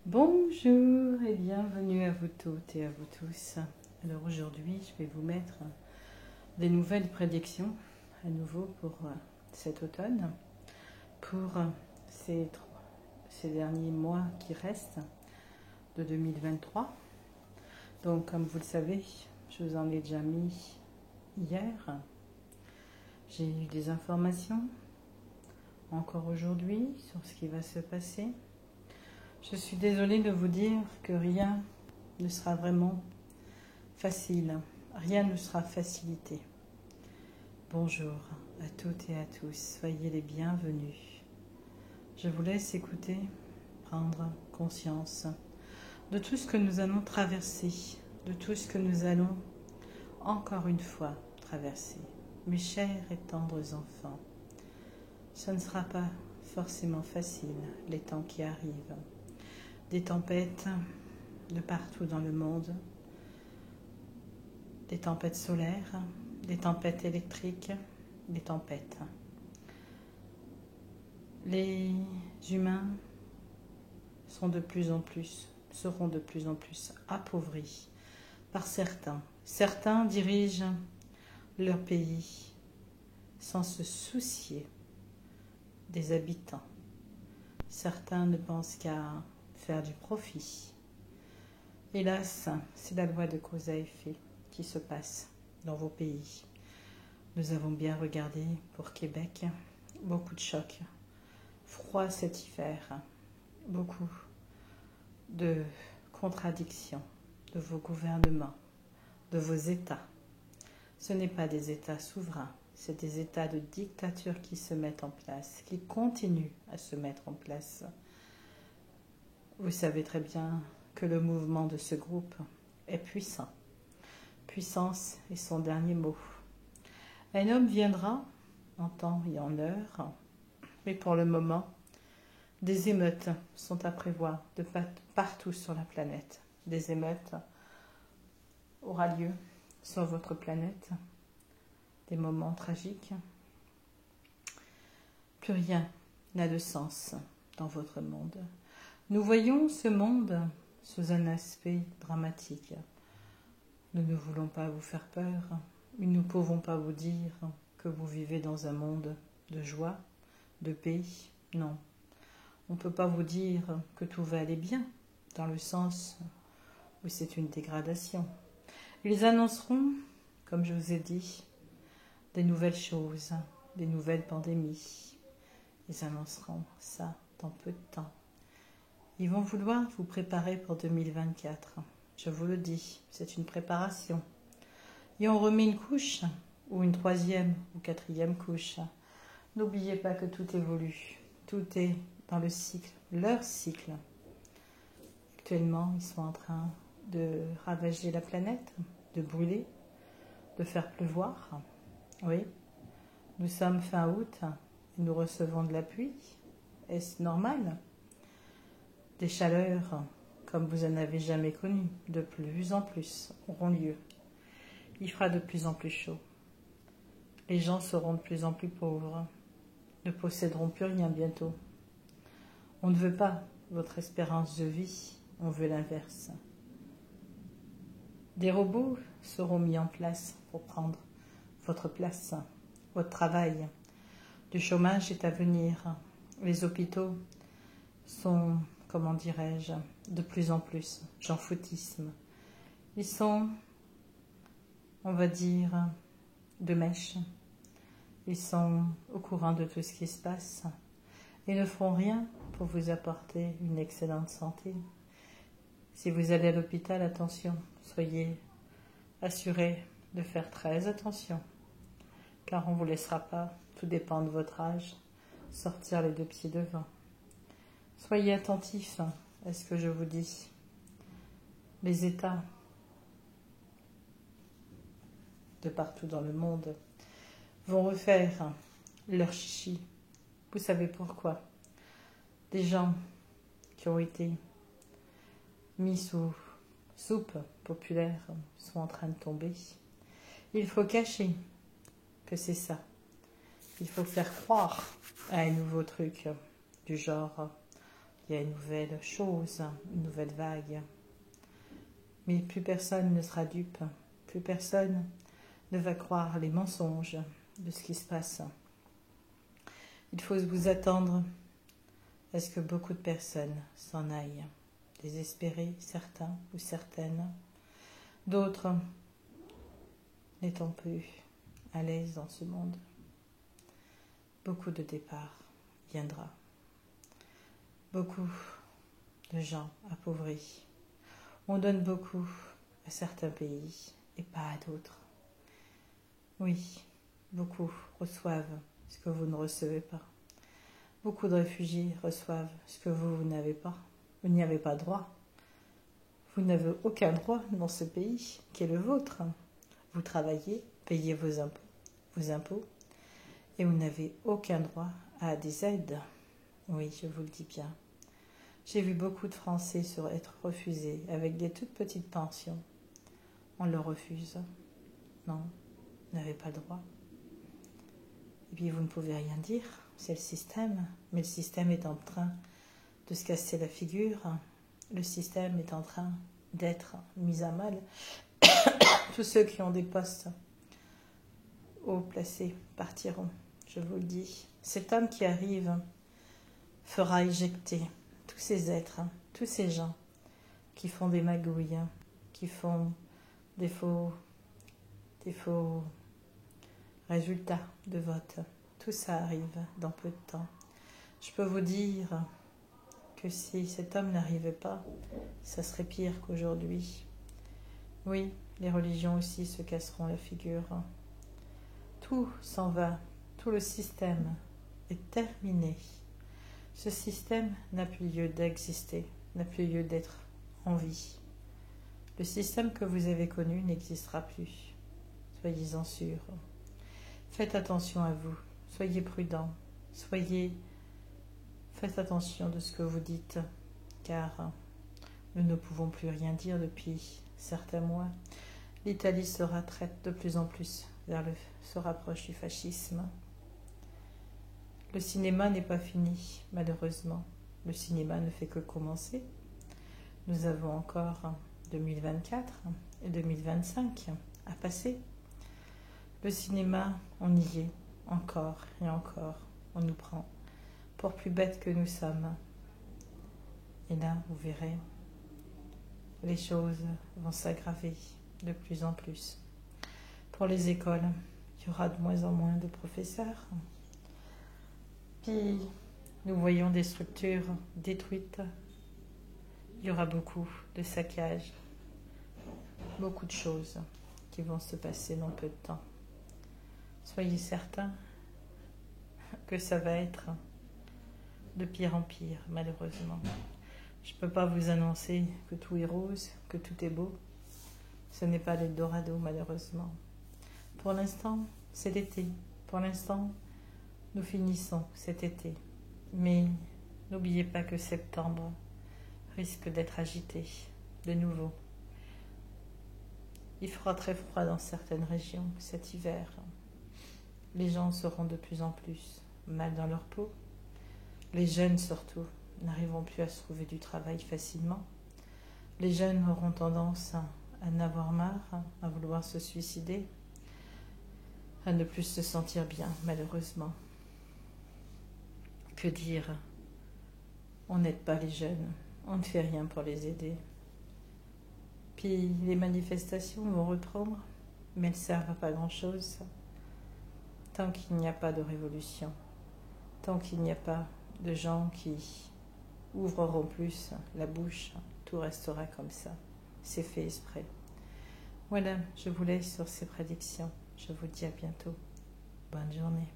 Bonjour et bienvenue à vous toutes et à vous tous. Alors aujourd'hui, je vais vous mettre des nouvelles prédictions à nouveau pour cet automne, pour ces derniers mois qui restent de 2023. Donc comme vous le savez, je vous en ai déjà mis hier. J'ai eu des informations encore aujourd'hui sur ce qui va se passer. Je suis désolée de vous dire que rien ne sera vraiment facile, rien ne sera facilité. Bonjour à toutes et à tous, soyez les bienvenus. Je vous laisse écouter, prendre conscience de tout ce que nous allons traverser, de tout ce que nous allons encore une fois traverser. Mes chers et tendres enfants, ce ne sera pas forcément facile les temps qui arrivent. Des tempêtes de partout dans le monde, des tempêtes solaires, des tempêtes électriques, des tempêtes. Les humains seront de plus en plus appauvris par certains. Certains dirigent leur pays sans se soucier des habitants. Certains ne pensent qu'à faire du profit. Hélas, c'est la loi de cause à effet qui se passe dans vos pays. Nous avons bien regardé pour Québec, beaucoup de chocs, froid cet hiver, beaucoup de contradictions de vos gouvernements, de vos États. Ce n'est pas des États souverains, c'est des États de dictature qui se mettent en place, qui continuent à se mettre en place. Vous savez très bien que le mouvement de ce groupe est puissant. Puissance est son dernier mot. Un homme viendra en temps et en heure, mais pour le moment, des émeutes sont à prévoir de partout sur la planète. Des émeutes aura lieu sur votre planète, des moments tragiques. Plus rien n'a de sens dans votre monde. Nous voyons ce monde sous un aspect dramatique. Nous ne voulons pas vous faire peur, mais nous ne pouvons pas vous dire que vous vivez dans un monde de joie, de paix. Non, on ne peut pas vous dire que tout va aller bien, dans le sens où c'est une dégradation. Ils annonceront, comme je vous ai dit, des nouvelles choses, des nouvelles pandémies. Ils annonceront ça dans peu de temps. Ils vont vouloir vous préparer pour 2024. Je vous le dis, c'est une préparation. Et on remet une couche, ou une troisième ou quatrième couche. N'oubliez pas que tout évolue. Tout est dans le cycle, leur cycle. Actuellement, ils sont en train de ravager la planète, de brûler, de faire pleuvoir. Oui, nous sommes fin août et nous recevons de la pluie. Est-ce normal ? Des chaleurs comme vous n'en avez jamais connu, de plus en plus, auront lieu. Il fera de plus en plus chaud. Les gens seront de plus en plus pauvres, ne posséderont plus rien bientôt. On ne veut pas votre espérance de vie, on veut l'inverse. Des robots seront mis en place pour prendre votre place, votre travail. Du chômage est à venir. Les hôpitaux sont, comment dirais-je, de plus en plus, j'en foutisme. Ils sont, on va dire, de mèche. Ils sont au courant de tout ce qui se passe et ne feront rien pour vous apporter une excellente santé. Si vous allez à l'hôpital, attention, soyez assurés de faire très attention, car on ne vous laissera pas, tout dépend de votre âge, sortir les deux pieds devant. Soyez attentifs à ce que je vous dis. Les États de partout dans le monde vont refaire leur chichi. Vous savez pourquoi? Des gens qui ont été mis sous soupe populaire sont en train de tomber. Il faut cacher que c'est ça. Il faut faire croire à un nouveau truc du genre Il y a une nouvelle chose, une nouvelle vague. Mais plus personne ne sera dupe, plus personne ne va croire les mensonges de ce qui se passe. Il faut vous attendre à ce que beaucoup de personnes s'en aillent, désespérés, certains ou certaines, d'autres n'étant plus à l'aise dans ce monde. Beaucoup de départs viendra, beaucoup de gens appauvris. On donne beaucoup à certains pays et pas à d'autres. Oui, beaucoup reçoivent ce que vous ne recevez pas. Beaucoup de réfugiés reçoivent ce que vous n'avez pas. Vous n'y avez pas droit. Vous n'avez aucun droit dans ce pays qui est le vôtre. Vous travaillez, payez vos impôts, et vous n'avez aucun droit à des aides. Oui, je vous le dis bien. J'ai vu beaucoup de Français être refusés avec des toutes petites pensions. On leur refuse. Non, vous n'avez pas le droit. Et puis vous ne pouvez rien dire, c'est le système. Mais le système est en train de se casser la figure. Le système est en train d'être mis à mal. Tous ceux qui ont des postes haut placés partiront, je vous le dis. Cet homme qui arrive fera éjecter tous ces êtres, tous ces gens qui font des magouilles, qui font des faux résultats de vote. Tout ça arrive dans peu de temps. Je peux vous dire que si cet homme n'arrivait pas, ça serait pire qu'aujourd'hui. Oui, les religions aussi se casseront la figure. Tout s'en va, tout le système est terminé. Ce système n'a plus lieu d'exister, n'a plus lieu d'être en vie. Le système que vous avez connu n'existera plus. Soyez-en sûrs. Faites attention à vous, soyez prudents, faites attention de ce que vous dites, car nous ne pouvons plus rien dire depuis certains mois. L'Italie se retraite de plus en plus se rapproche du fascisme. Le cinéma n'est pas fini, malheureusement. Le cinéma ne fait que commencer. Nous avons encore 2024 et 2025 à passer. Le cinéma, on y est, encore et encore. On nous prend pour plus bêtes que nous sommes. Et là, vous verrez, les choses vont s'aggraver de plus en plus. Pour les écoles, il y aura de moins en moins de professeurs. Puis, nous voyons des structures détruites. Il y aura beaucoup de saccages, beaucoup de choses qui vont se passer dans peu de temps. Soyez certains que ça va être de pire en pire, malheureusement. Je ne peux pas vous annoncer que tout est rose, que tout est beau. Ce n'est pas l'Eldorado, malheureusement. Pour l'instant, c'est l'été. Pour l'instant, nous finissons cet été. Mais n'oubliez pas que septembre risque d'être agité de nouveau. Il fera très froid dans certaines régions cet hiver. Les gens seront de plus en plus mal dans leur peau. Les jeunes surtout n'arriveront plus à se trouver du travail facilement. Les jeunes auront tendance à en avoir marre, à vouloir se suicider, à ne plus se sentir bien, malheureusement. Que dire? On n'aide pas les jeunes, on ne fait rien pour les aider. Puis les manifestations vont reprendre, mais elles ne servent à pas grand-chose. Tant qu'il n'y a pas de révolution, tant qu'il n'y a pas de gens qui ouvriront plus la bouche, tout restera comme ça. C'est fait exprès. Voilà, je vous laisse sur ces prédictions. Je vous dis à bientôt. Bonne journée.